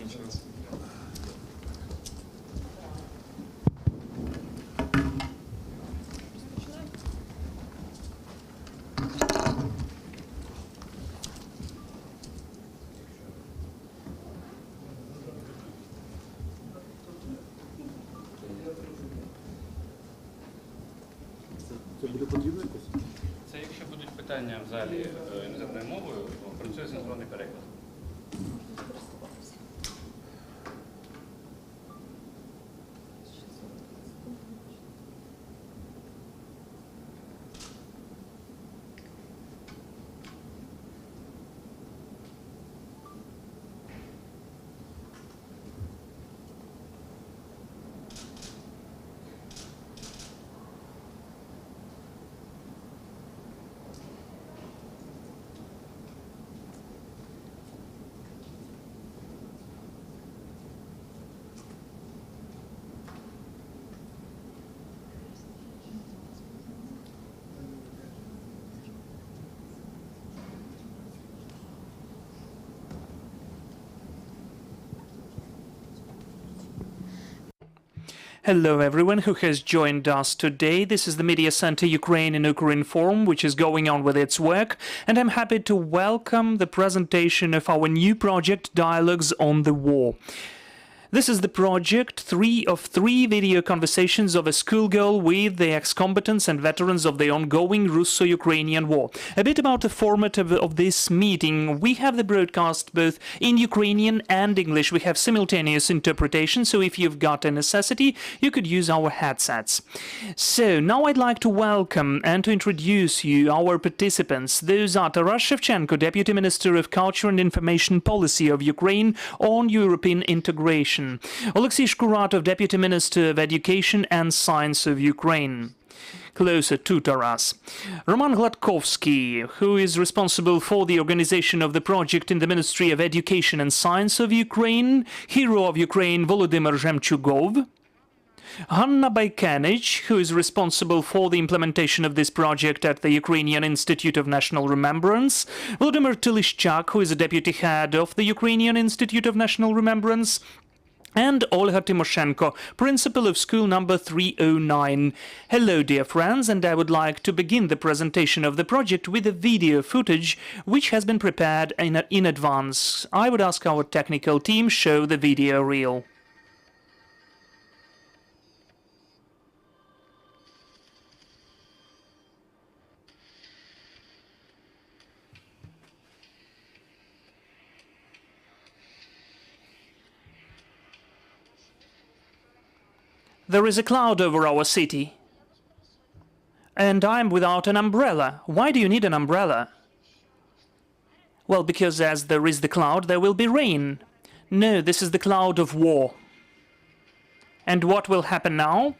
закінчилася. Це буде потрібно якось? Це якщо будуть питання в залі іноземною мовою, то працює синхронний переклад. Hello everyone who has joined us today. This is the Media Center Ukraine in Ukrinform, which is going on with its work, and I'm happy to welcome the presentation of our new project, Dialogues on the War. This is the project, 3 of 3 video conversations of a schoolgirl with the ex-combatants and veterans of the ongoing Russo-Ukrainian war. A bit about the format of this meeting. We have the broadcast both in Ukrainian and English. We have simultaneous interpretation, so if you've got a necessity, you could use our headsets. So now I'd like to welcome and to introduce you our participants. Those are Taras Shevchenko, Deputy Minister of Culture and Information Policy of Ukraine on European integration. Oleksandr Shkuratov, Deputy Minister of Education and Science of Ukraine. Closer to Taras. Roman Gladkovsky, who is responsible for the organization of the project in the Ministry of Education and Science of Ukraine. Hero of Ukraine, Volodymyr Zhemchuhov. Hanna Baikenych, who is responsible for the implementation of this project at the Ukrainian Institute of National Remembrance. Volodymyr Tylishchak, who is a deputy head of the Ukrainian Institute of National Remembrance. And Olha Tymoshenko, principal of school number 309. Hello, dear friends, and I would like to begin the presentation of the project with a video footage which has been prepared in advance. I would ask our technical team show the video reel. There is a cloud over our city, and I'm without an umbrella. Why do you need an umbrella? Well, because as there is the cloud, there will be rain. No, this is the cloud of war. And what will happen now?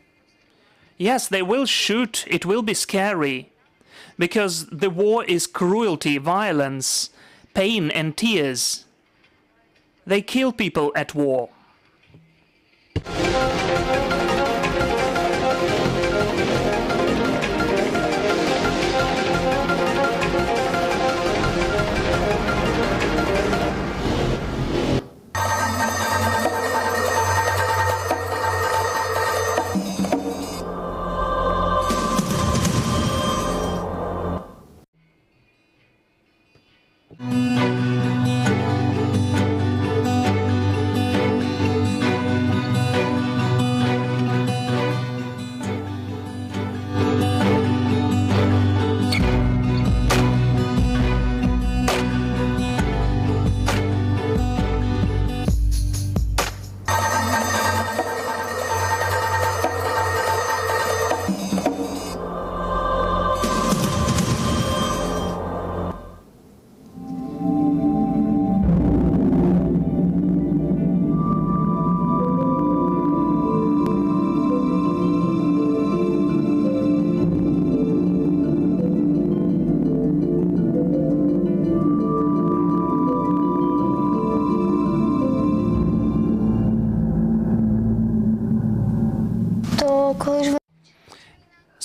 Yes, they will shoot. It will be scary. Because the war is cruelty, violence, pain and tears. They kill people at war.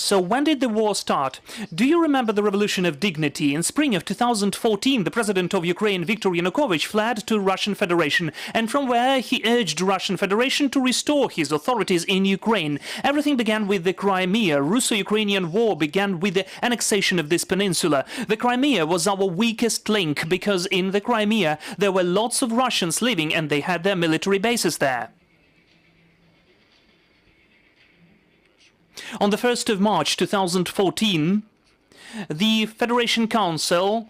So when did the war start? Do you remember the Revolution of Dignity? In spring of 2014, the president of Ukraine, Viktor Yanukovych, fled to Russian Federation, and from where he urged Russian Federation to restore his authorities in Ukraine. Everything began with the Crimea. Russo-Ukrainian war began with the annexation of this peninsula. The Crimea was our weakest link because in the Crimea there were lots of Russians living and they had their military bases there. On the 1st of March 2014, the Federation Council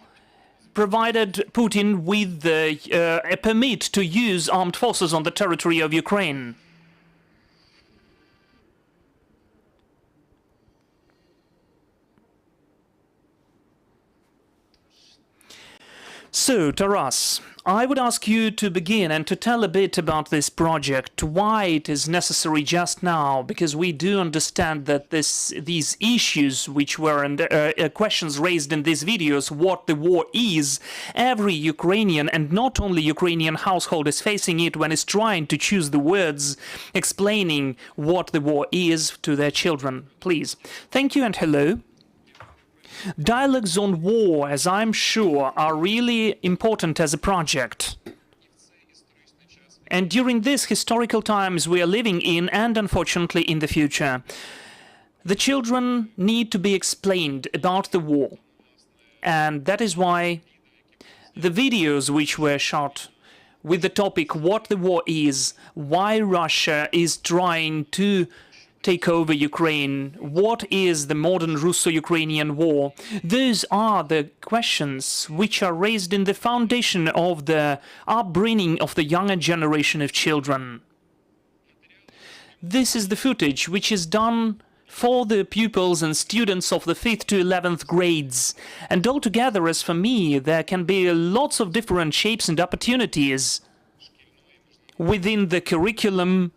provided Putin with a permit to use armed forces on the territory of Ukraine. So, Taras, I would ask you to begin and to tell a bit about this project, why it is necessary just now, because we do understand that these issues which were questions raised in these videos, what the war is, every Ukrainian and not only Ukrainian household is facing it when it's trying to choose the words explaining what the war is to their children. Please. Thank you and hello. Dialogues on war, as I'm sure, are really important as a project. And during these historical times we are living in, and unfortunately in the future, the children need to be explained about the war. And that is why the videos which were shot with the topic what the war is, why Russia is trying to take over Ukraine, what is the modern Russo-Ukrainian war? Those are the questions which are raised in the foundation of the upbringing of the younger generation of children. This is the footage which is done for the pupils and students of the 5th to 11th grades. And altogether, as for me, there can be lots of different shapes and opportunities within the curriculum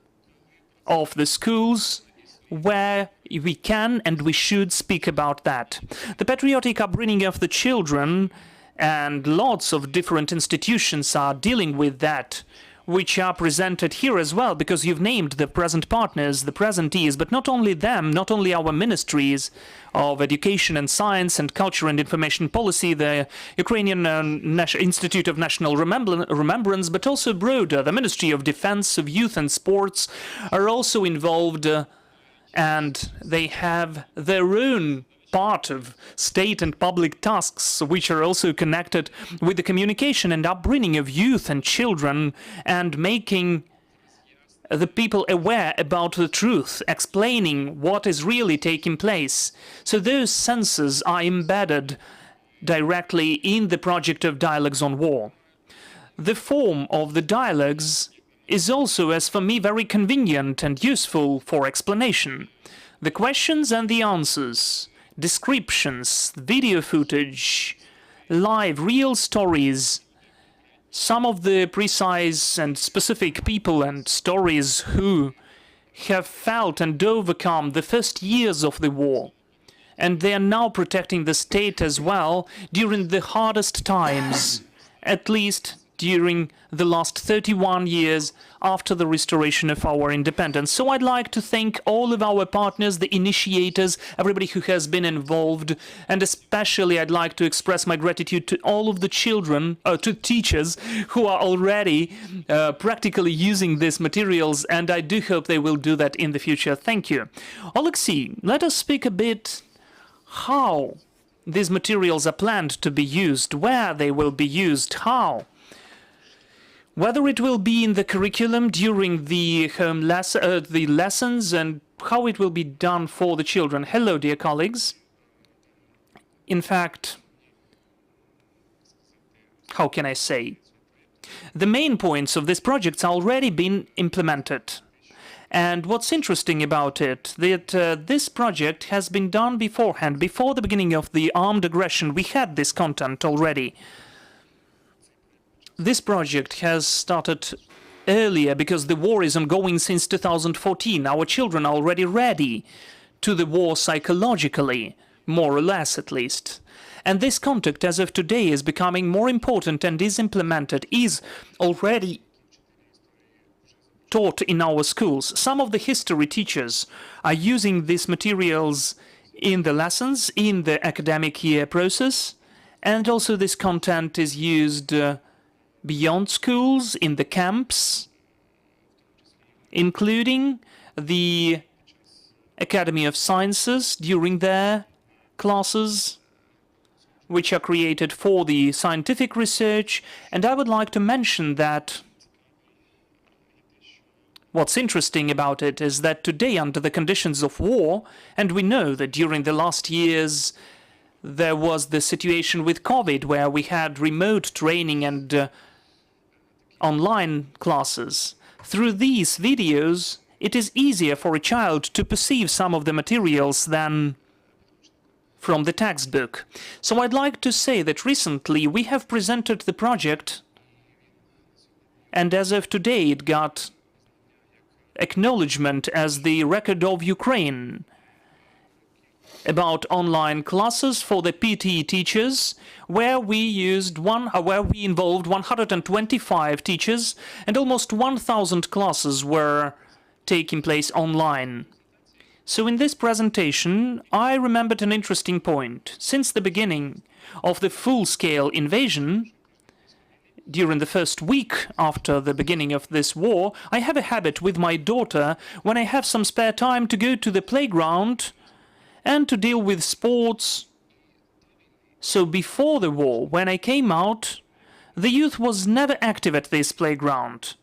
of the schools, where we can and we should speak about that. The patriotic upbringing of the children and lots of different institutions are dealing with that, which are presented here as well, because you've named the present partners, the presentees, but not only them, not only our ministries of Education and Science and Culture and Information Policy, the Ukrainian Institute of National Remembrance, but also broader, the Ministry of Defense, of Youth and Sports are also involved, and they have their own part of state and public tasks which are also connected with the communication and upbringing of youth and children and making the people aware about the truth, explaining what is really taking place. So those senses are embedded directly in the project of Dialogues on War. The form of the dialogues is also, as for me, very convenient and useful for explanation. The questions and the answers, descriptions, video footage, live, real stories, some of the precise and specific people and stories who have felt and overcome the first years of the war, and they are now protecting the state as well during the hardest times, at least during the last 31 years after the restoration of our independence. So I'd like to thank all of our partners, the initiators, everybody who has been involved, and especially I'd like to express my gratitude to all of the children, to teachers who are already practically using these materials, and I do hope they will do that in the future. Thank you. Oleksiy, let us speak a bit how these materials are planned to be used, where they will be used, how. Whether it will be in the curriculum during the lessons and how it will be done for the children. Hello, dear colleagues. In fact, how can I say? The main points of this project are already been implemented. And what's interesting about it, that this project has been done beforehand. Before the beginning of the armed aggression, we had this content already. This project has started earlier because the war is ongoing since 2014. Our children are already ready to the war psychologically, more or less at least. And this contact as of today is becoming more important and is implemented, is already taught in our schools. Some of the history teachers are using these materials in the lessons, in the academic year process, and also this content is used beyond schools, in the camps, including the Academy of Sciences during their classes, which are created for the scientific research. And I would like to mention that what's interesting about it is that today, under the conditions of war, and we know that during the last years there was the situation with COVID where we had remote training and online classes. Through these videos, it is easier for a child to perceive some of the materials than from the textbook. So I'd like to say that recently we have presented the project, and as of today it got acknowledgement as the record of Ukraine about online classes for the PTE teachers, where we involved 125 teachers, and almost 1,000 classes were taking place online. So in this presentation, I remembered an interesting point. Since the beginning of the full-scale invasion, during the first week after the beginning of this war, I have a habit with my daughter, when I have some spare time, to go to the playground and to deal with sports. So before the war, when I came out, the youth was never active at this playground.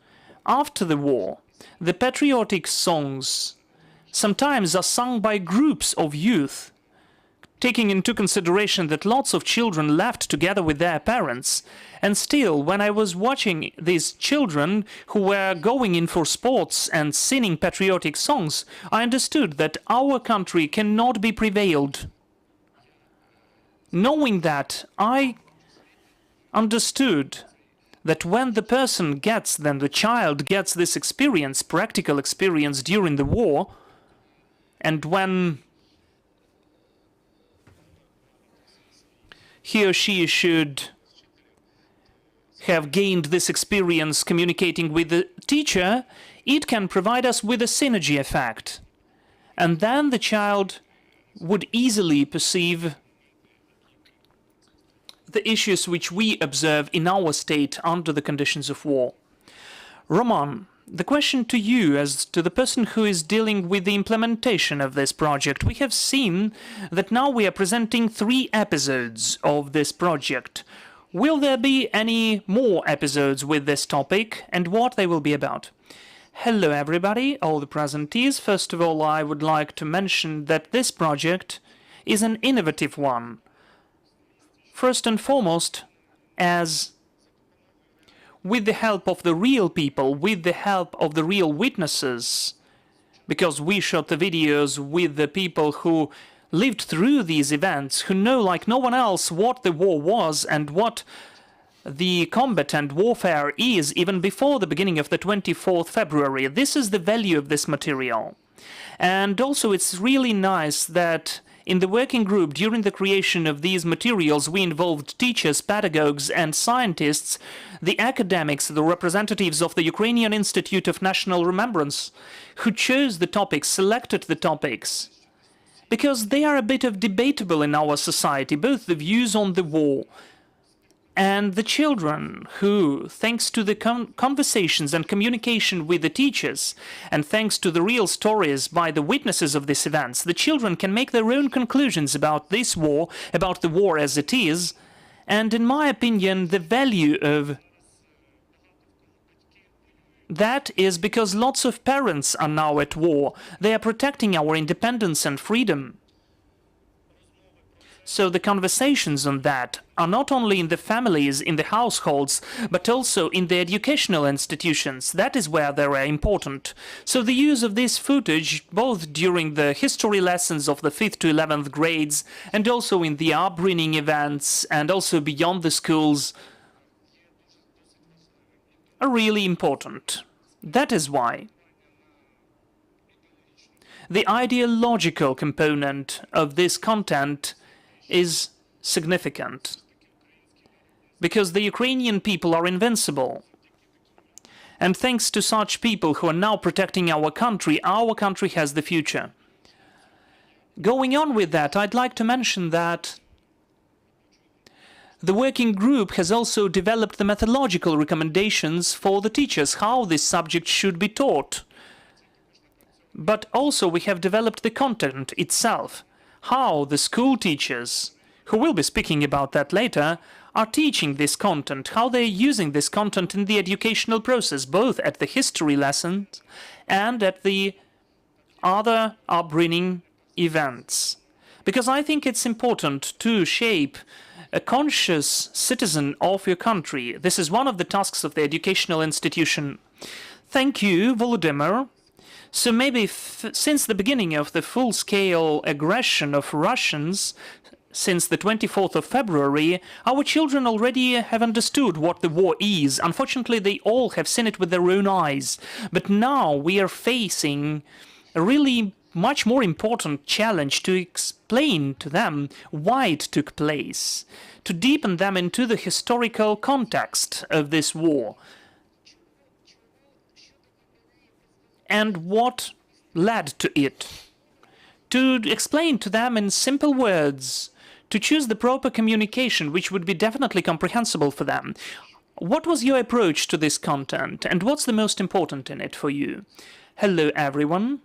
After the war, the patriotic songs sometimes are sung by groups of youth, taking into consideration that lots of children left together with their parents. And still, when I was watching these children who were going in for sports and singing patriotic songs, I understood that our country cannot be prevailed. Knowing that, I understood that when the child gets this experience, practical experience during the war, and when he or she should have gained this experience communicating with the teacher, it can provide us with a synergy effect. And then the child would easily perceive the issues which we observe in our state under the conditions of war. Roman, the question to you, as to the person who is dealing with the implementation of this project. We have seen that now we are presenting 3 episodes of this project. Will there be any more episodes with this topic, and what they will be about? Hello everybody, all the presentees. First of all, I would like to mention that this project is an innovative one. First and foremost, as with the help of the real people, with the help of the real witnesses, because we shot the videos with the people who lived through these events, who know like no one else what the war was and what the combat and warfare is even before the beginning of the 24th February. This is the value of this material. And also it's really nice that in the working group, during the creation of these materials, we involved teachers, pedagogues and scientists, the academics, the representatives of the Ukrainian Institute of National Remembrance, who chose the topics, selected the topics, because they are a bit of debatable in our society, both the views on the war and the children who, thanks to the conversations and communication with the teachers, and thanks to the real stories by the witnesses of these events, the children can make their own conclusions about this war, about the war as it is. And in my opinion, the value of that is because lots of parents are now at war. They are protecting our independence and freedom. So the conversations on that are not only in the families, in the households, but also in the educational institutions. That is where they are important. So the use of this footage, both during the history lessons of the 5th to 11th grades, and also in the upbringing events, and also beyond the schools, are really important. That is why the ideological component of this content is significant, because the Ukrainian people are invincible. And thanks to such people who are now protecting our country has the future. Going on with that, I'd like to mention that the working group has also developed the methodological recommendations for the teachers, how this subject should be taught. But also we have developed the content itself, how the school teachers, who will be speaking about that later, are teaching this content, how they're using this content in the educational process, both at the history lessons and at the other upbringing events. Because I think it's important to shape a conscious citizen of your country. This is one of the tasks of the educational institution. Thank you, Volodymyr. So maybe since the beginning of the full-scale aggression of Russians, since the 24th of February, our children already have understood what the war is. Unfortunately, they all have seen it with their own eyes. But now we are facing a really much more important challenge to explain to them why it took place, to deepen them into the historical context of this war, and what led to it, to explain to them in simple words, to choose the proper communication which would be definitely comprehensible for them. What was your approach to this content, and what's the most important in it for you? Hello, everyone.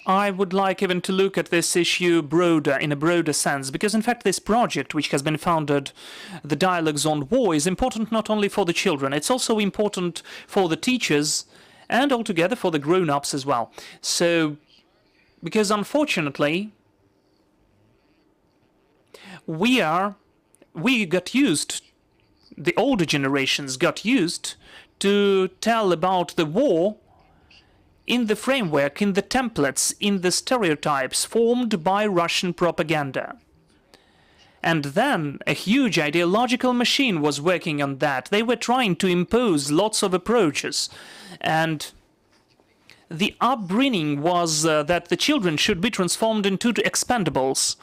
I would like even to look at this issue broader, in a broader sense, because in fact this project, which has been founded, the Dialogues on War, is important not only for the children, it's also important for the teachers and altogether for the grown-ups as well. So, because unfortunately, we got used, the older generations got used to tell about the war in the framework, in the templates, in the stereotypes formed by Russian propaganda. And then a huge ideological machine was working on that. They were trying to impose lots of approaches. And the upbringing was that the children should be transformed into expendables.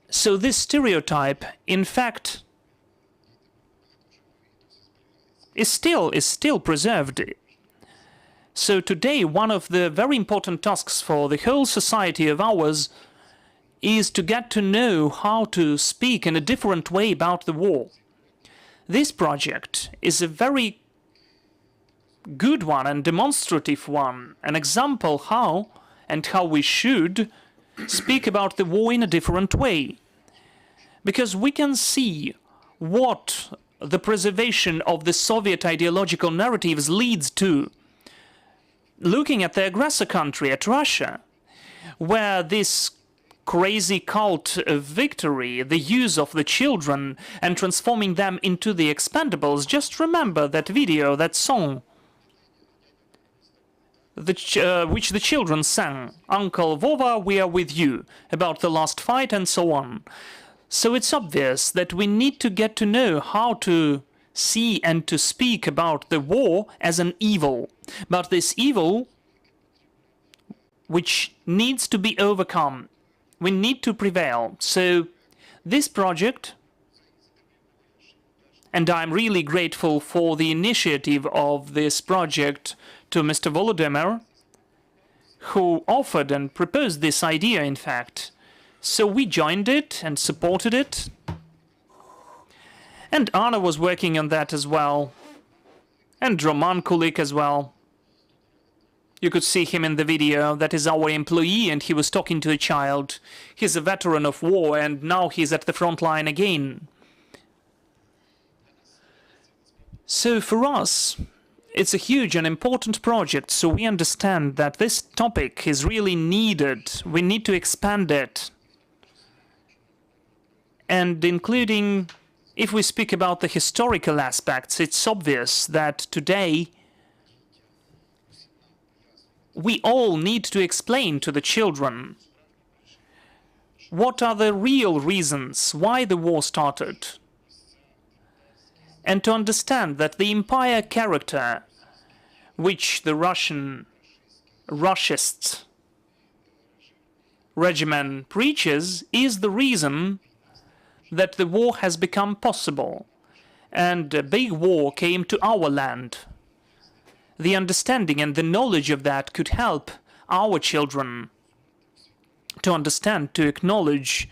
So this stereotype, in fact, is still preserved. So today, one of the very important tasks for the whole society of ours is to get to know how to speak in a different way about the war. This project is a very good one and demonstrative one, an example how we should speak about the war in a different way. Because we can see what the preservation of the Soviet ideological narratives leads to. Looking at the aggressor country, at Russia, where this crazy cult of victory, the use of the children and transforming them into the expendables, just remember that video, that song, which the children sang, Uncle Vova, we are with you, about the last fight and so on. So it's obvious that we need to get to know how to see and to speak about the war as an evil. But this evil, which needs to be overcome, we need to prevail. So this project, and I'm really grateful for the initiative of this project to Mr. Volodymyr, who offered and proposed this idea, in fact. So we joined it and supported it. And Anna was working on that as well. And Roman Kulik as well. You could see him in the video. That is our employee, and he was talking to a child. He's a veteran of war, and now he's at the front line again. So for us, it's a huge and important project, so we understand that this topic is really needed. We need to expand it. And including, if we speak about the historical aspects, it's obvious that today we all need to explain to the children what are the real reasons why the war started. And to understand that the empire character which the Russiast regimen preaches is the reason that the war has become possible and a big war came to our land. The understanding and the knowledge of that could help our children to understand, to acknowledge,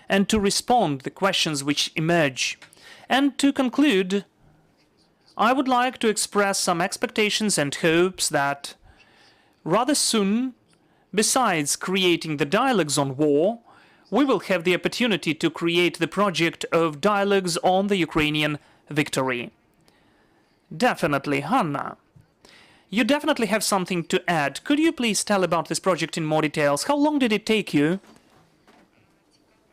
and to respond to the questions which emerge. And to conclude, I would like to express some expectations and hopes that rather soon, besides creating the dialogues on war, we will have the opportunity to create the project of dialogues on the Ukrainian victory. Definitely, Hanna. You definitely have something to add. Could you please tell about this project in more details? How long did it take you?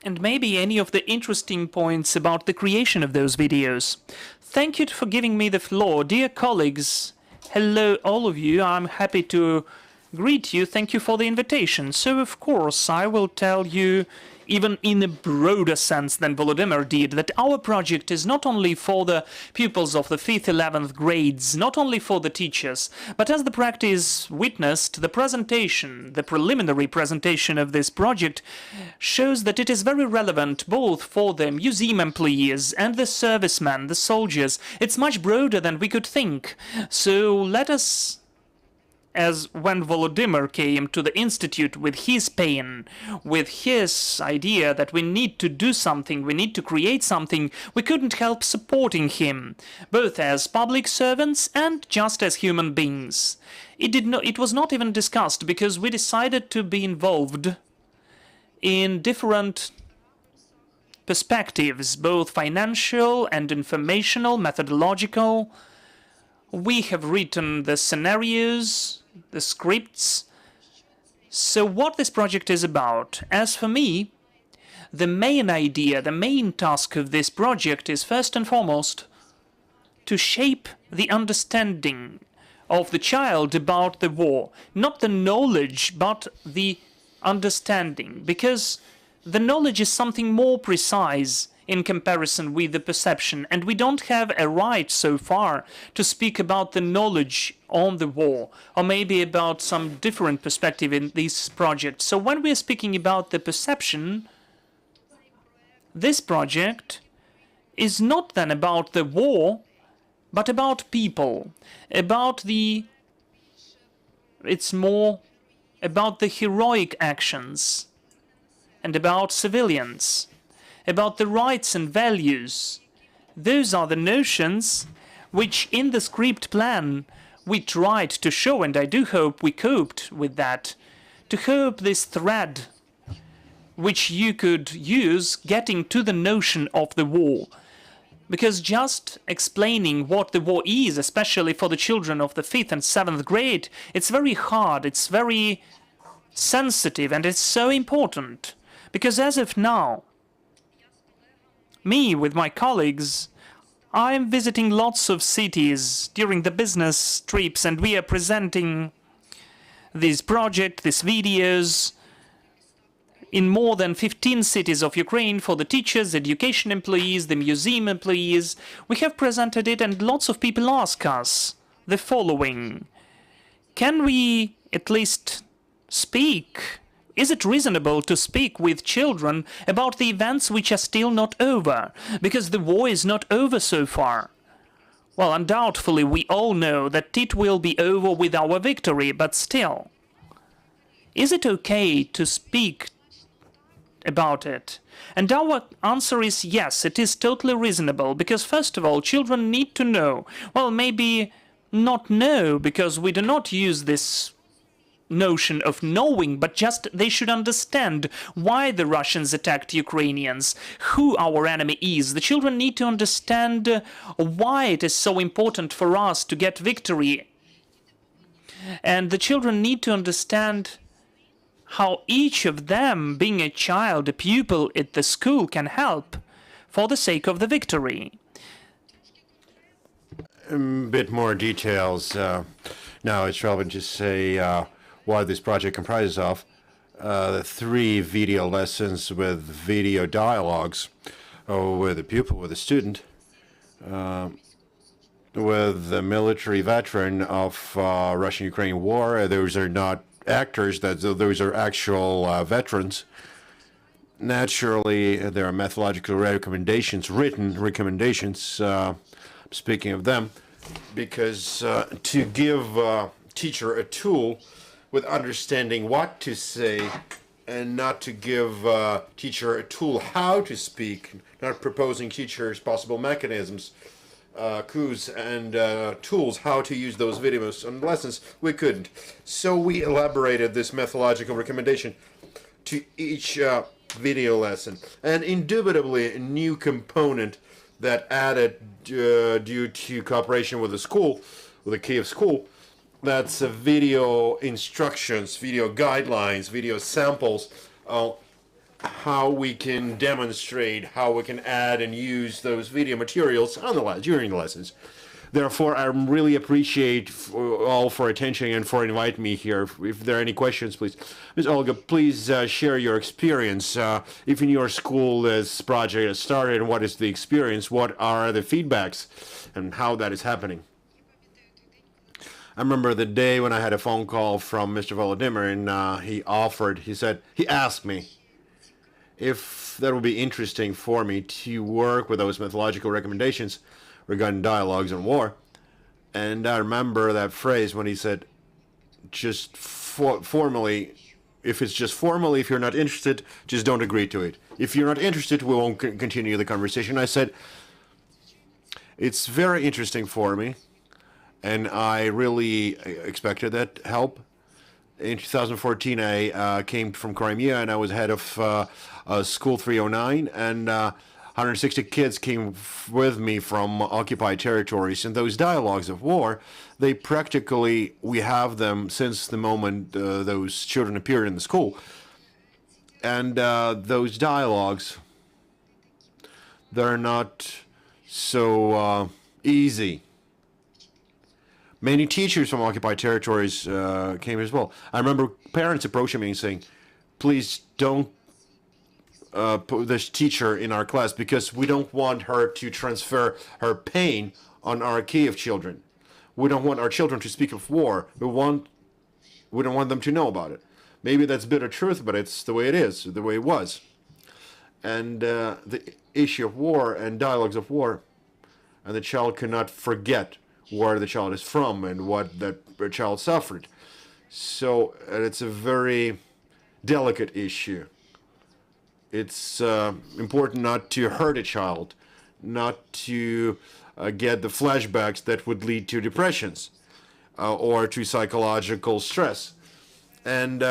And maybe any of the interesting points about the creation of those videos. Thank you for giving me the floor. Dear colleagues, hello all of you. I'm happy to greet you. Thank you for the invitation. So, of course, I will tell you, even in a broader sense than Volodymyr did, that our project is not only for the pupils of the 5th, 11th grades, not only for the teachers, but as the practice witnessed, the presentation, the preliminary presentation of this project shows that it is very relevant both for the museum employees and the servicemen, the soldiers. It's much broader than we could think. So let us, as when Volodymyr came to the institute with his pain, with his idea that we need to do something, we need to create something, we couldn't help supporting him, both as public servants and just as human beings. It was not even discussed because we decided to be involved in different perspectives, both financial and informational, methodological. We have written the scenarios, the scripts. So what this project is about? As for me, the main idea, the main task of this project is first and foremost to shape the understanding of the child about the war. Not the knowledge, but the understanding. Because the knowledge is something more precise in comparison with the perception, and we don't have a right so far to speak about the knowledge on the war, or maybe about some different perspective in this project. So when we are speaking about the perception, this project is not then about the war, but about people, it's more about the heroic actions, and about civilians, about the rights and values. Those are the notions which in the script plan we tried to show, and I do hope we coped with that, to hope this thread which you could use getting to the notion of the war. Because just explaining what the war is, especially for the children of the 5th and 7th grade, it's very hard, it's very sensitive, and it's so important. Because as of now, me, with my colleagues, I'm visiting lots of cities during the business trips, and we are presenting this project, these videos, in more than 15 cities of Ukraine for the teachers, education employees, the museum employees. We have presented it, and lots of people ask us the following. Can we at least speak? Is it reasonable to speak with children about the events which are still not over? Because the war is not over so far. Well, undoubtedly, we all know that it will be over with our victory, but still. Is it okay to speak about it? And our answer is yes, it is totally reasonable, because first of all, children need to know. Well, maybe not know, because we do not use this notion of knowing, but just they should understand why the Russians attacked Ukrainians, who our enemy is. The children need to understand why it is so important for us to get victory. And the children need to understand how each of them, being a child, a pupil at the school, can help for the sake of the victory. A bit more details. Now it's relevant to say what this project comprises of. 3 video lessons with video dialogues with the pupil, with the student, with the military veteran of Russian-Ukrainian war. Those are not actors, those are actual veterans. Naturally, there are methodological recommendations, written recommendations, speaking of them, because to give teacher a tool with understanding what to say and not to give teacher a tool how to speak, not proposing teachers possible mechanisms, cues and tools how to use those videos and lessons, we couldn't. So we elaborated this methodological recommendation to each video lesson. And indubitably a new component that added due to cooperation with the school, with the Kiev school, that's video instructions, video guidelines, video samples, how we can demonstrate, how we can add and use those video materials on during the lessons. Therefore, I really appreciate all for attention and for inviting me here. If there are any questions, please. Ms. Olga, please share your experience. If in your school this project has started, and what is the experience? What are the feedbacks and how that is happening? I remember the day when I had a phone call from Mr. Volodymyr, and he asked me if that would be interesting for me to work with those methodological recommendations regarding dialogues on war. And I remember that phrase when he said, just formally, if it's just formally, if you're not interested, just don't agree to it. If you're not interested, we won't continue the conversation. I said, it's very interesting for me, and I really expected that help. In 2014, I came from Crimea, and I was head of School 309, and 160 kids came with me from occupied territories. And those dialogues of war, they practically, we have them since the moment those children appeared in the school. And those dialogues, they're not so easy. Many teachers from occupied territories came as well. I remember parents approaching me and saying, please don't put this teacher in our class because we don't want her to transfer her pain on our Kiev children. We don't want our children to speak of war. We don't want them to know about it. Maybe that's bitter truth, but it's the way it is, the way it was. And the issue of war and dialogues of war, and the child cannot forget where the child is from and what that child suffered. So it's a very delicate issue. It's important not to hurt a child, not to get the flashbacks that would lead to depressions or to psychological stress. And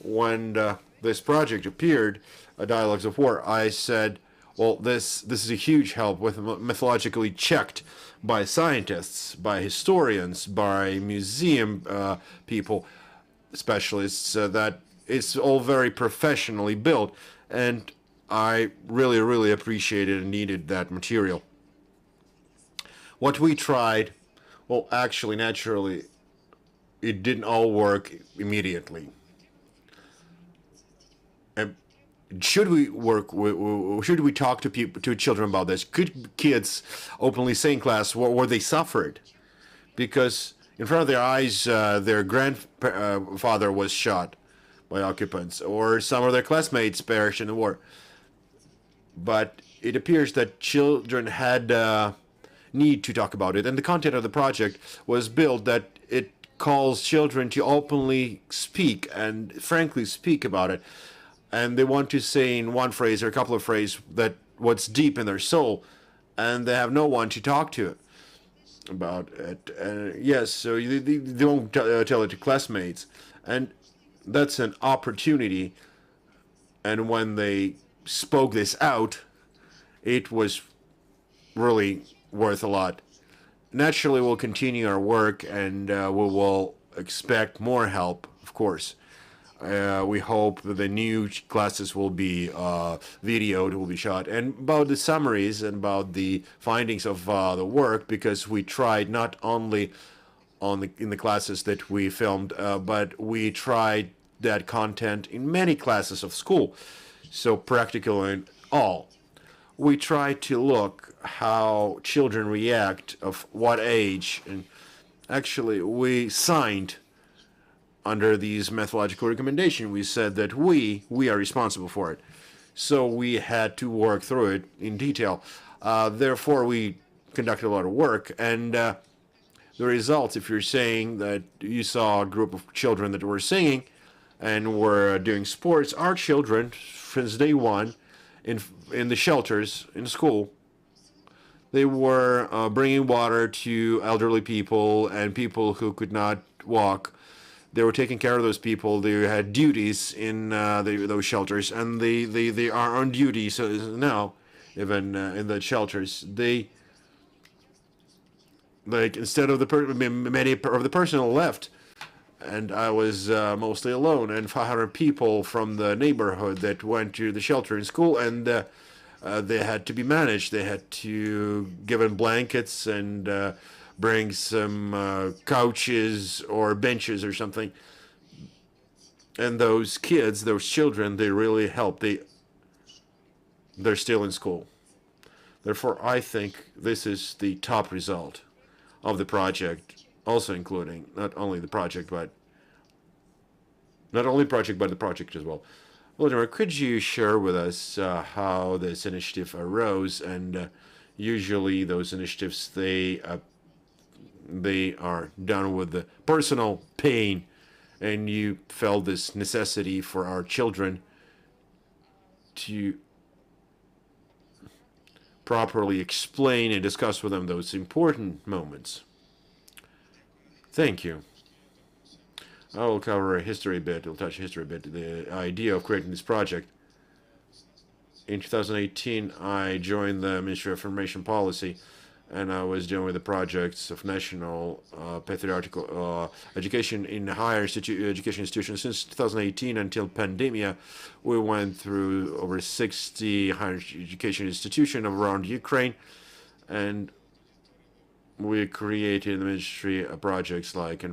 when this project appeared, Dialogues of War, I said, well, this is a huge help with methodologically checked by scientists, by historians, by museum people, specialists, that it's all very professionally built, and I really, really appreciated and needed that material. What we tried, well, actually, naturally, it didn't all work immediately. And should we talk to children about this? Could kids openly say in class where they suffered? Because in front of their eyes, their grandfather was shot by occupants, or some of their classmates perished in the war. But it appears that children had need to talk about it, and the content of the project was built that it calls children to openly speak and frankly speak about it. And they want to say in one phrase or a couple of phrases that what's deep in their soul, and they have no one to talk to about it. Yes, so they don't tell it to classmates, and that's an opportunity. And when they spoke this out, it was really worth a lot. Naturally, we'll continue our work, and we will expect more help, of course. We hope that the new classes will be videoed, will be shot, and about the summaries and about the findings of the work, because we tried not only in the classes that we filmed, but we tried that content in many classes of school, so practical in all. We try to look how children react, of what age, and actually we signed under these methodological recommendations. We said that we are responsible for it, so we had to work through it in detail. Therefore, we conducted a lot of work, and the results, if you're saying that you saw a group of children that were singing, and were doing sports, our children, since day one, in the shelters in school, they were bringing water to elderly people and people who could not walk. They were taking care of those people. They had duties in those shelters, and they are on duty. So now, even in the shelters, they, like, instead of many of the personnel left, and I was mostly alone, and 500 people from the neighborhood that went to the shelter in school, and they had to be managed. They had to give them blankets and bring some couches or benches or something. And those kids, those children, they really helped. They're still in school. Therefore, I think this is the top result of the project, also including not only the project, but the project as well. Volodymyr, could you share with us how this initiative arose? And usually those initiatives, they are done with the personal pain, and you felt this necessity for our children to properly explain and discuss with them those important moments. Thank you. I will cover history a bit. I'll touch history a bit. The idea of creating this project. In 2018, I joined the Ministry of Information Policy, and I was dealing with the projects of national patriotical education in higher education institutions. Since 2018 until pandemic, we went through over 60 higher education institutions around Ukraine, and we created in the ministry projects like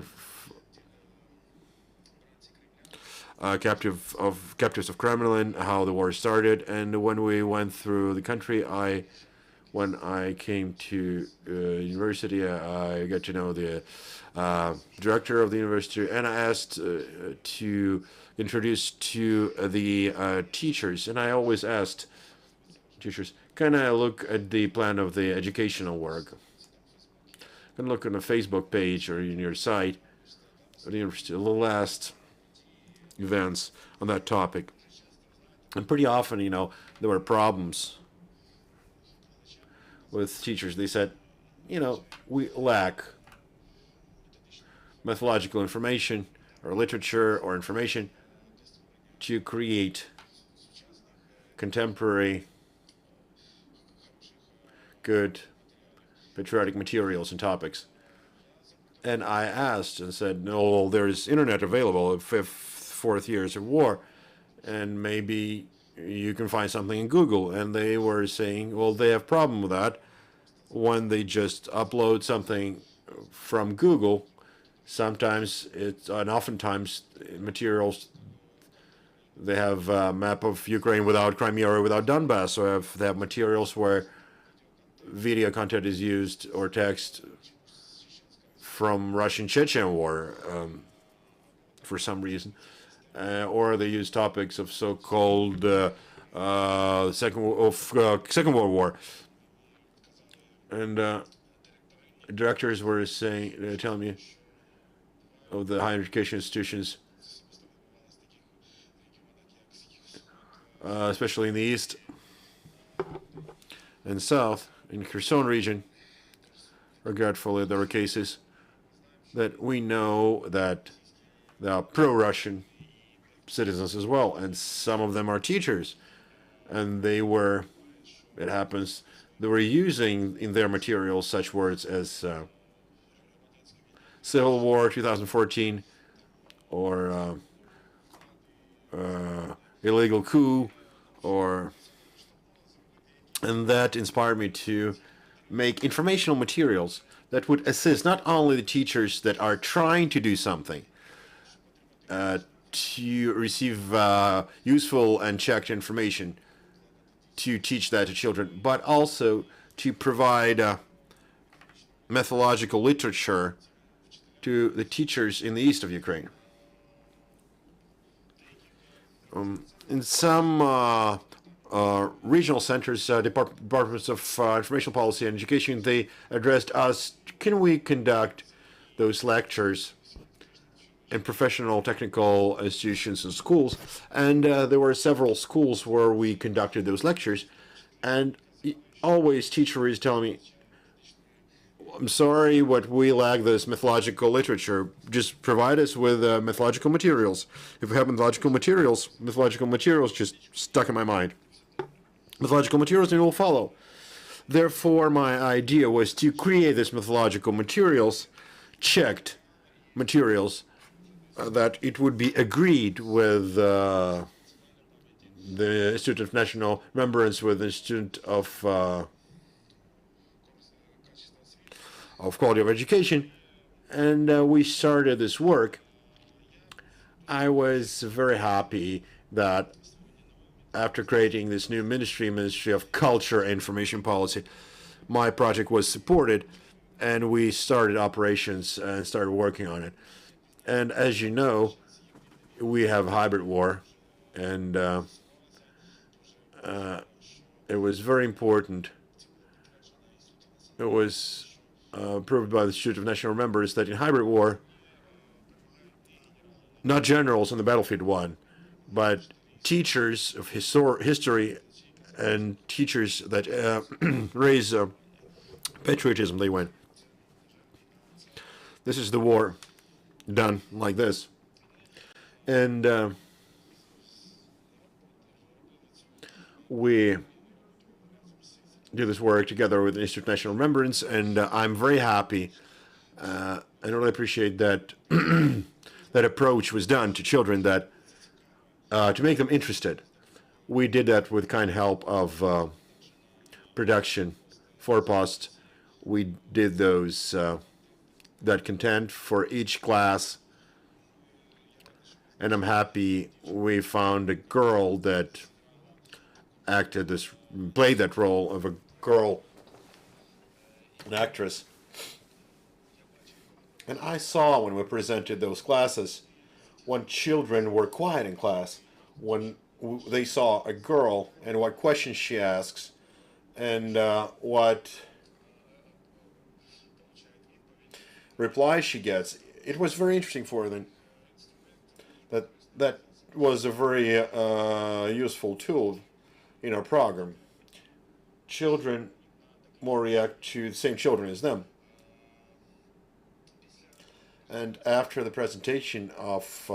captives of Kremlin, how the war started. And when we went through the country, when I came to university, I got to know the director of the university, and I asked to introduce to the teachers. And I always asked teachers, can I look at the plan of the educational work? Can look on a Facebook page or in your site of the university, the last events on that topic. And pretty often, there were problems with teachers. They said, we lack methodological information or literature or information to create contemporary, good, patriotic materials and topics. And I asked and said, no, well, there's internet available at fourth years of war, and maybe you can find something in Google. And they were saying, well, they have a problem with that. When they just upload something from Google, sometimes and oftentimes materials, they have a map of Ukraine without Crimea or without Donbass, so they have materials where video content is used or text from Russian Chechen war for some reason. Or they use topics of so-called Second World War, and directors were telling me of the higher education institutions, especially in the east and south, in Kherson region. Regretfully, there were cases that we know that there are pro-Russian citizens as well, and some of them are teachers, and it happens, they were using in their materials such words as Civil War 2014 or illegal coup, and that inspired me to make informational materials that would assist not only the teachers that are trying to do something to receive useful and checked information to teach that to children, but also to provide methodological literature to the teachers in the east of Ukraine. In some regional centers, departments of information policy and education, they addressed us, can we conduct those lectures in professional technical institutions and schools. And there were several schools where we conducted those lectures. And always teacher is telling me, I'm sorry, what we lack this mythological literature. Just provide us with mythological materials. If we have mythological materials just stuck in my mind. Mythological materials, and it will follow. Therefore, my idea was to create this mythological materials, checked materials, that it would be agreed with the Institute of National Remembrance, with the Institute of Quality of Education, and we started this work. I was very happy that after creating this new Ministry of Culture and Information Policy, my project was supported, and we started operations and started working on it. And as you know, we have hybrid war, and it was very important. It was proved by the Institute of National Remembrance that in hybrid war, not generals on the battlefield won, but teachers of history and teachers that raise patriotism, they win. This is the war done like this. And we do this work together with the Institute of National Remembrance, and I'm very happy and really appreciate that that approach was done to children, that to make them interested. We did that with kind help of production, Forepost. We did those that content for each class, and I'm happy we found a girl that played that role of a girl, an actress. And I saw when we presented those classes, when children were quiet in class, when they saw a girl and what questions she asks, and what replies she gets, it was very interesting for them. That was a very useful tool in our program. Children more react to the same children as them. And after the presentation of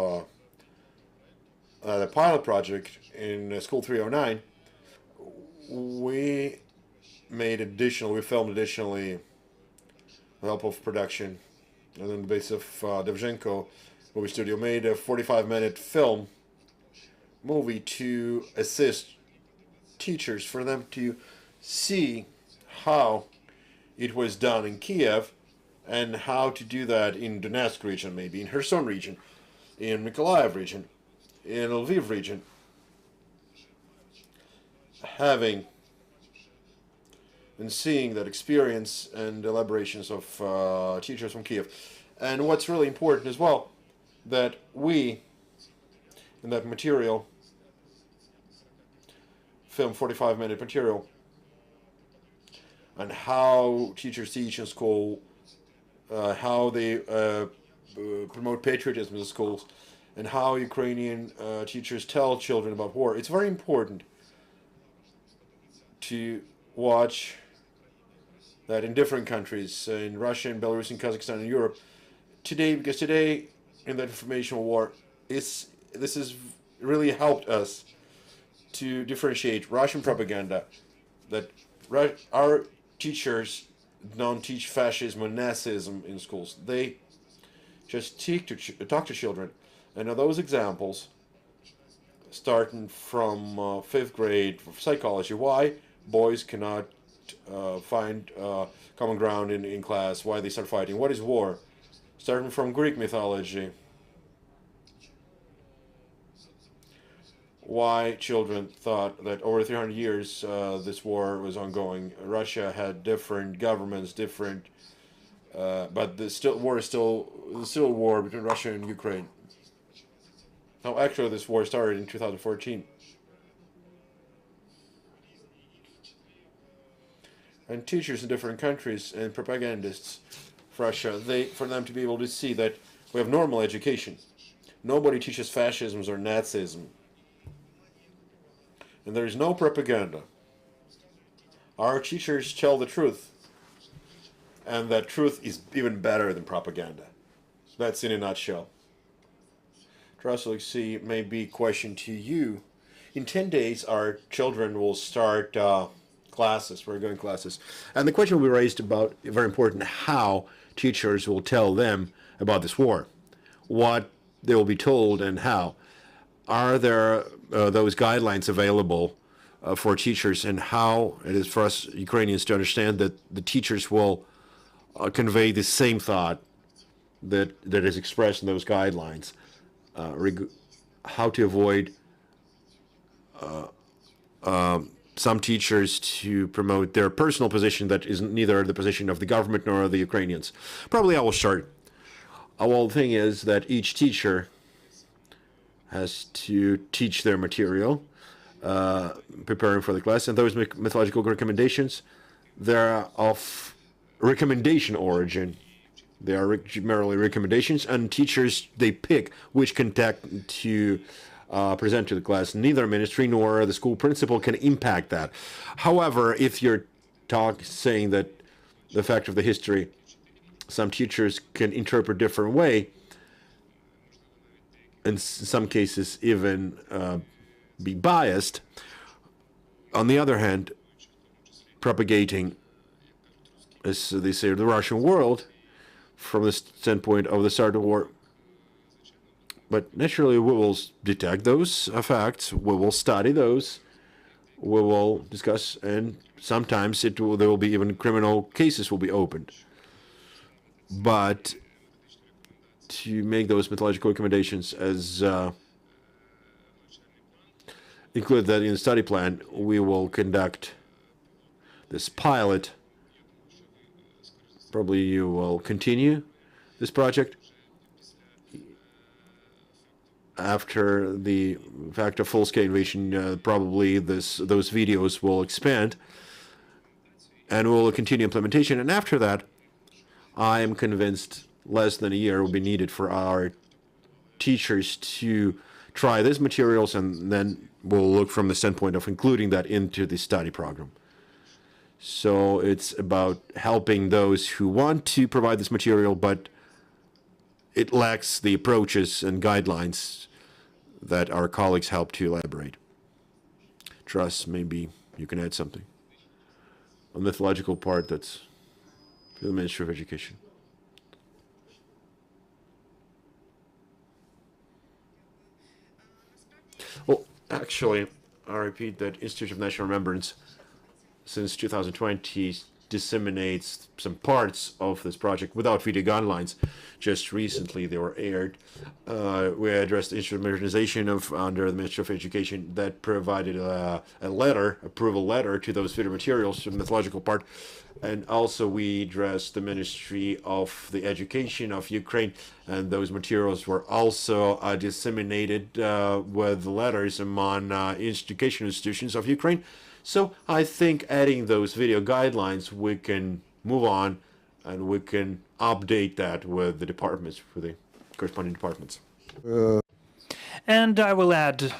the pilot project in School 309, we filmed additionally with the help of production, and on the basis of Dovzhenko movie studio, made a 45-minute movie to assist teachers, for them to see how it was done in Kiev, and how to do that in Donetsk region, maybe in Kherson region, in Mykolaiv region, in Lviv region. Having and seeing that experience and elaborations of teachers from Kiev. And what's really important as well, that we, in that material, film 45-minute material, on how teachers teach in school, how they promote patriotism in the schools, and how Ukrainian teachers tell children about war. It's very important to watch that in different countries, in Russia, in Belarus, in Kazakhstan, in Europe, today, because today, in that informational war, this has really helped us to differentiate Russian propaganda, that our teachers don't teach fascism or Nazism in schools. They just talk to children. And those examples, starting from 5th grade psychology, why boys cannot find common ground in class, why they start fighting, what is war, starting from Greek mythology, why children thought that over 300 years this war was ongoing. Russia had different governments, but the war is still a war between Russia and Ukraine. Now, actually, this war started in 2014. And teachers in different countries and propagandists for Russia, for them to be able to see that We have normal education. Nobody teaches fascism or Nazism. And there is no propaganda. Our teachers tell the truth. And that truth is even better than propaganda. That's in a nutshell. Trust Alexei, maybe question to you. In 10 days, our children will start classes, regular classes. And the question will be raised about, very important, how teachers will tell them about this war. What they will be told and how. Are there those guidelines available for teachers, and how it is for us Ukrainians to understand that the teachers will convey the same thought that is expressed in those guidelines? How to avoid some teachers to promote their personal position that is neither the position of the government nor the Ukrainians. Probably I will start. Well, the thing is that each teacher has to teach their material, preparing for the class, and those methodological recommendations, they're of recommendation origin. They are merely recommendations, and teachers, they pick which content to present to the class. Neither ministry nor the school principal can impact that. However, if you're saying that the fact of the history, some teachers can interpret different way, in some cases even be biased. On the other hand, propagating, as they say, the Russian world from the standpoint of the start of the war. But naturally, we will detect those facts, we will study those, we will discuss, and sometimes there will be even criminal cases will be opened. But to make those methodological recommendations as include that in the study plan, we will conduct this pilot. Probably you will continue this project after the fact of full-scale invasion. Probably those videos will expand, and we'll continue implementation. And after that, I am convinced less than a year will be needed for our teachers to try these materials, and then we'll look from the standpoint of including that into the study program. So it's about helping those who want to provide this material, but it lacks the approaches and guidelines that our colleagues help to elaborate. Trust, maybe you can add something. A mythological part that's the Ministry of Education. Well, actually, I repeat that Institute of National Remembrance since 2020 disseminates some parts of this project without video guidelines. Just recently they were aired. We addressed the Institute of Modernization under the Ministry of Education that provided a approval letter to those video materials, to the mythological part. And also we addressed the Ministry of the Education of Ukraine, and those materials were also disseminated with letters among educational institutions of Ukraine. So I think adding those video guidelines, we can move on and we can update that with the departments, for the corresponding departments. And I will add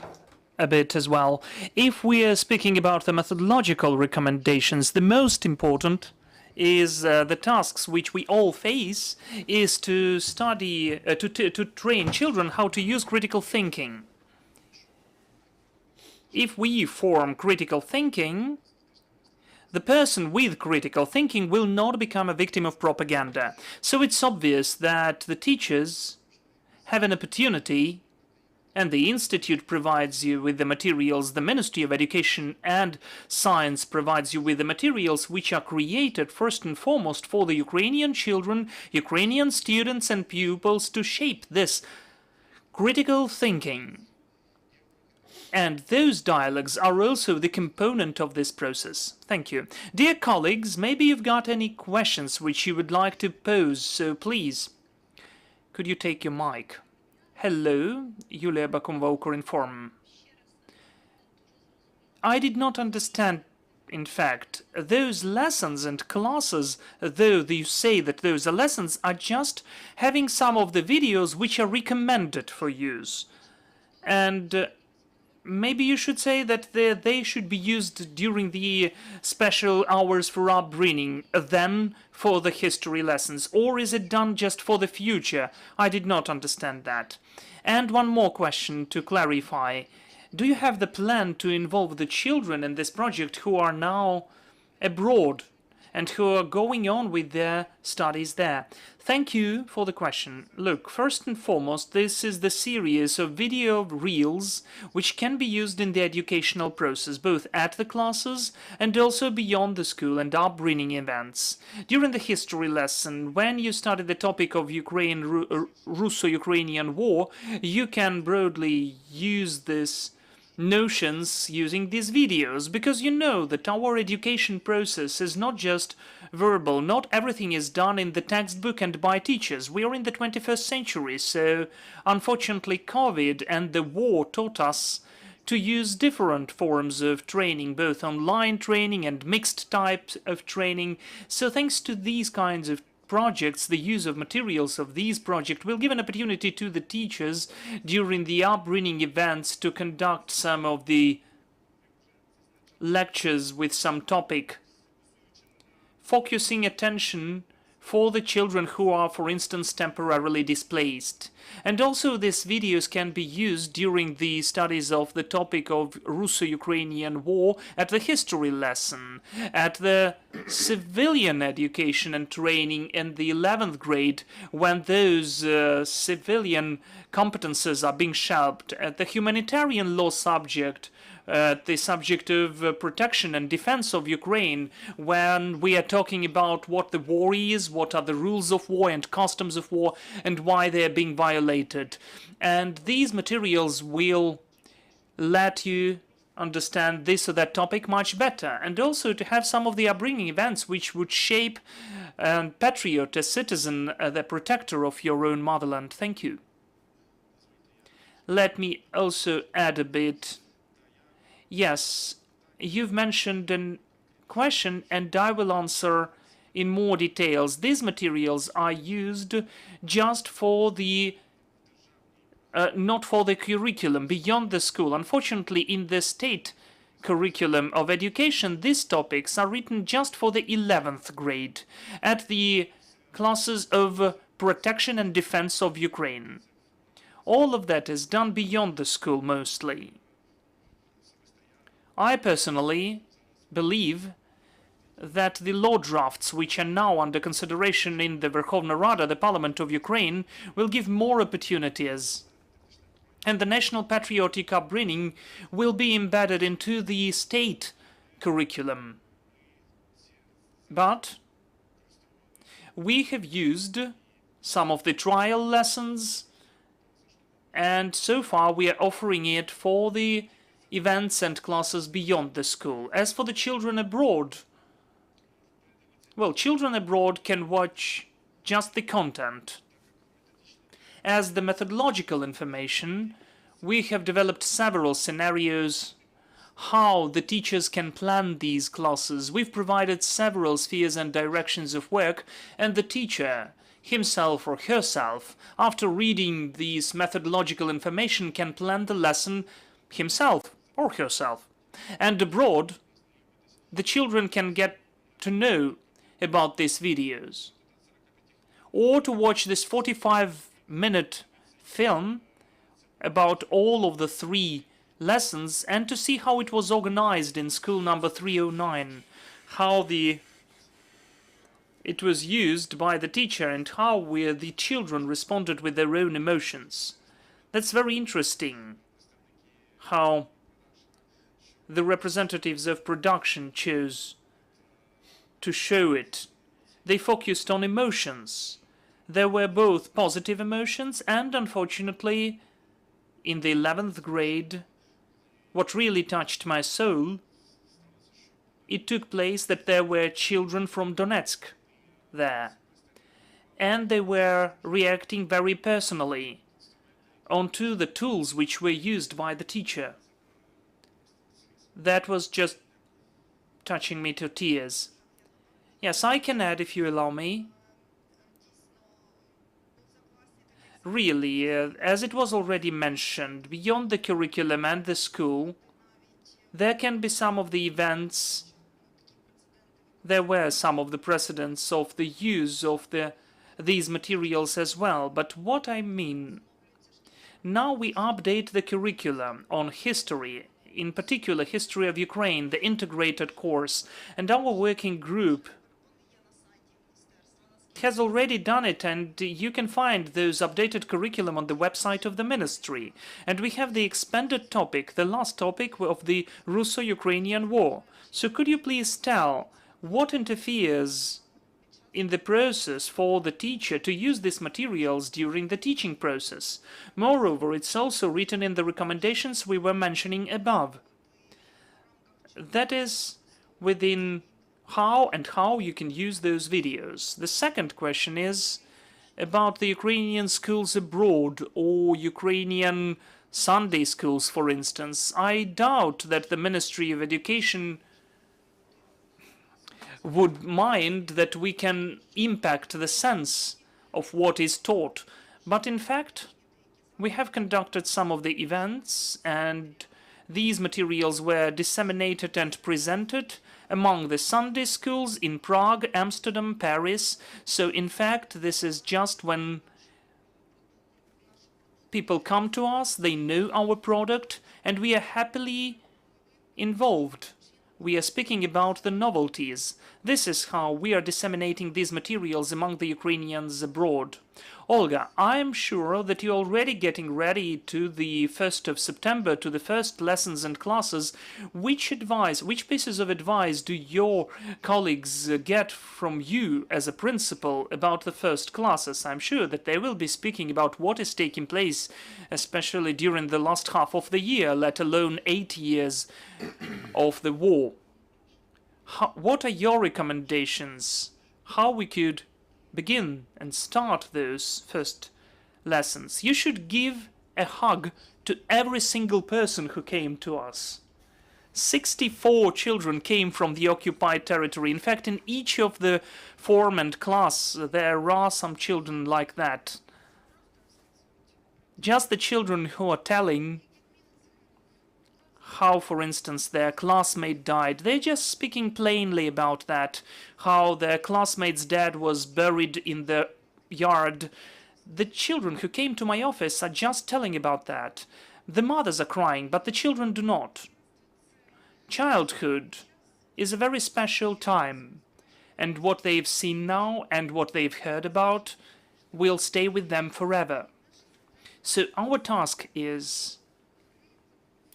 a bit as well. If we are speaking about the methodological recommendations, the most important is the tasks which we all face is to study, to train children how to use critical thinking. If we form critical thinking, the person with critical thinking will not become a victim of propaganda. So it's obvious that the teachers have an opportunity, and the Institute provides you with the materials, the Ministry of Education and Science provides you with the materials which are created first and foremost for the Ukrainian children, Ukrainian students and pupils to shape this critical thinking. And those dialogues are also the component of this process. Thank you. Dear colleagues, maybe you've got any questions which you would like to pose, so please, could you take your mic? Hello, Ukrinform. I did not understand in fact, those lessons and classes, though you say that those are lessons, are just having some of the videos which are recommended for use. And maybe you should say that they should be used during the special hours for upbringing, then for the history lessons. Or is it done just for the future? I did not understand that. And one more question to clarify. Do you have the plan to involve the children in this project who are now abroad and who are going on with their studies there? Thank you for the question. Look, first and foremost, this is the series of video reels which can be used in the educational process, both at the classes and also beyond the school and upbringing events. During the history lesson, when you study the topic of Russo-Ukrainian war, you can broadly use this notions using these videos, because you know that our education process is not just verbal. Not everything is done in the textbook and by teachers. We are in the 21st century, so unfortunately COVID and the war taught us to use different forms of training, both online training and mixed types of training. So thanks to these kinds of projects, the use of materials of these projects will give an opportunity to the teachers during the upbringing events to conduct some of the lectures with some topic, focusing attention for the children who are, for instance, temporarily displaced. And also these videos can be used during the studies of the topic of Russo-Ukrainian war at the history lesson, at the civilian education and training in the 11th grade, when those civilian competences are being sharpened, at the humanitarian law subject, the subject of protection and defense of Ukraine, when we are talking about what the war is, what are the rules of war and customs of war, and why they are being violated. And these materials will let you understand this or that topic much better, and also to have some of the upbringing events which would shape a patriot, a citizen, the protector of your own motherland. Thank you. Let me also add a bit. Yes, you've mentioned a question, and I will answer in more details. These materials are used just for the not for the curriculum beyond the school. Unfortunately, in the state curriculum of education, these topics are written just for the 11th grade at the classes of protection and defense of Ukraine. All of that is done beyond the school mostly. I personally believe that the law drafts which are now under consideration in the Verkhovna Rada, the Parliament of Ukraine, will give more opportunities. And the national patriotic upbringing will be embedded into the state curriculum. But we have used some of the trial lessons, and so far we are offering it for the events and classes beyond the school. As for the children abroad, well, children abroad can watch just the content. As the methodological information, we have developed several scenarios how the teachers can plan these classes. We've provided several spheres and directions of work, and the teacher himself or herself, after reading these methodological information, can plan the lesson himself or herself. And abroad, the children can get to know about these videos, or to watch this 45-minute film about all of the 3 lessons, and to see how it was organized in school number 309, how it was used by the teacher, and how the children responded with their own emotions. That's very interesting, how the representatives of production chose to show it. They focused on emotions. There were both positive emotions and, unfortunately, in the 11th grade, what really touched my soul, it took place that there were children from Donetsk there, and they were reacting very personally onto the tools which were used by the teacher. That was just touching me to tears. Yes, I can add if you allow me. Really, as it was already mentioned, beyond the curriculum and the school, there can be some of the events. There were some of the precedents of the use of these materials as well. But what I mean, now we update the curriculum on history, in particular history of Ukraine, the integrated course, and our working group has already done it, and you can find those updated curriculum on the website of the ministry. And we have the expanded topic, the last topic of the Russo-Ukrainian war. So could you please tell what interferes in the process for the teacher to use these materials during the teaching process? Moreover, it's also written in the recommendations we were mentioning above. That is within how you can use those videos. The second question is about the Ukrainian schools abroad or Ukrainian Sunday schools, for instance. I doubt that the Ministry of Education would mind that we can impact the sense of what is taught. But in fact, we have conducted some of the events, and these materials were disseminated and presented among the Sunday schools in Prague, Amsterdam, Paris. So in fact, this is just when people come to us, they know our product, and we are happily involved. We are speaking about the novelties. This is how we are disseminating these materials among the Ukrainians abroad. Olga, I am sure that you're already getting ready to the 1st of September, to the first lessons and classes. Which pieces of advice do your colleagues get from you as a principal about the first classes? I'm sure that they will be speaking about what is taking place, especially during the last half of the year, let alone 8 years of the war. What are your recommendations? How we could begin and start those first lessons? You should give a hug to every single person who came to us. 64 children came from the occupied territory. In fact, in each of the form and class, there are some children like that. Just the children who are telling how, for instance, their classmate died. They're just speaking plainly about that, how their classmate's dad was buried in the yard. The children who came to my office are just telling about that. The mothers are crying, but the children do not. Childhood is a very special time, and what they've seen now and what they've heard about will stay with them forever. So our task is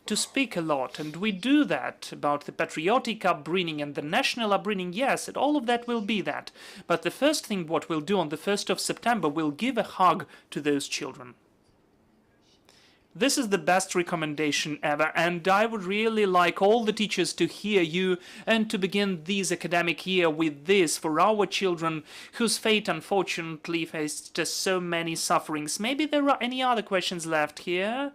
to speak a lot, and we do that about the patriotic upbringing and the national upbringing, yes, and all of that will be that. But the first thing what we'll do on the 1st of September, we'll give a hug to those children. This is the best recommendation ever, and I would really like all the teachers to hear you and to begin this academic year with this for our children whose fate unfortunately faced so many sufferings. Maybe there are any other questions left here?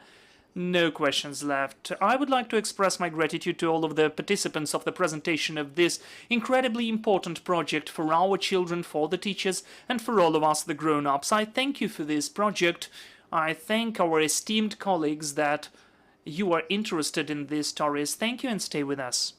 No questions left. I would like to express my gratitude to all of the participants of the presentation of this incredibly important project for our children, for the teachers, and for all of us, the grown-ups. I thank you for this project. I thank our esteemed colleagues that you are interested in these stories. Thank you and stay with us.